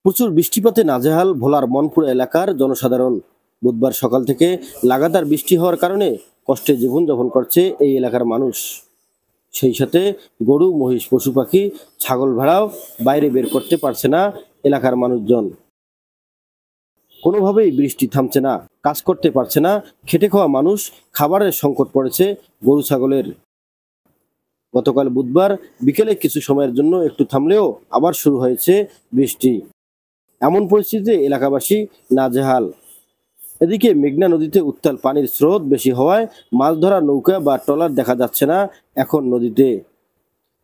প্রচুর বৃষ্টিপাতে নাজেহাল ভোলার মনপুরা এলাকার জনসাধারণ। বুধবার সকাল থেকে লাগাতার বৃষ্টি হওয়ার কারণে কষ্টে জীবনযাপন করছে এই এলাকার মানুষ। সেই সাথে গরু, মহিষ, পশু পাখি, ছাগল ভেড়াও বাইরে বের করতে পারছে না এলাকার মানুষজন। কোনোভাবেই বৃষ্টি থামছে না, কাজ করতে পারছে না খেটে খাওয়া মানুষ, খাবারের সংকট পড়েছে গরু ছাগলের। গতকাল বুধবার বিকেলে কিছু সময়ের জন্য একটু থামলেও আবার শুরু হয়েছে বৃষ্টি। এমন পরিস্থিতিতে এলাকাবাসী নাজেহাল। এদিকে মেঘনা নদীতে উত্তাল পানির স্রোত বেশি হওয়ায় মাছ ধরার নৌকা বা ট্রলার দেখা যাচ্ছে না এখন নদীতে।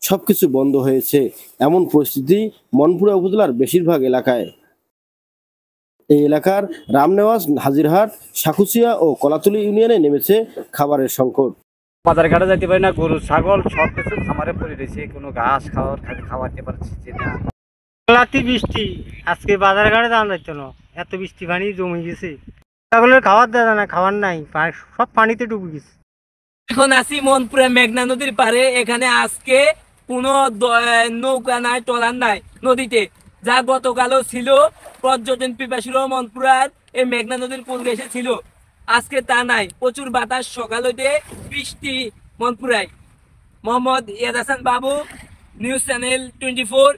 সবকিছু বন্ধ হয়েছে। এমন পরিস্থিতি মনপুরা উপজেলার বেশিরভাগ এলাকায়। এই এলাকার রামনেওয়াজ, হাজিরহাট, সাকুচিয়া ও কলাতলী ইউনিয়নে নেমেছে খাবারের সংকট। বাজার ঘাটে যাইতে পারি না, গরু ছাগল সবকিছু খামারে পড়ে রয়েছে, কোনো ঘাস খাওয়াতে পারছি না। রাতি বৃষ্টি, আজকে বাজার ঘাটে যাওয়া যাইতো না, এত বৃষ্টি পানি জমে গেছে। ছাগলের খাবার দেওয়া না, খাবার নাই, সব পানিতে ডুবে গেছে। এখন আছি মনপুরা মেঘনা নদীর পারে। এখানে আজকে কোনো নৌকা নাই, ট্রলার নাই নদীতে, যা গতকালও ছিল। পর্যটন পিপাসুরা মনপুরার এই মেঘনা নদীর কোল দেশে ছিল, আজকে তা নাই। প্রচুর বাতাস, সকাল হইতে বৃষ্টি মনপুরায়। মোহাম্মদ ইয়াদ হাসান বাবু, নিউজ চ্যানেল 24।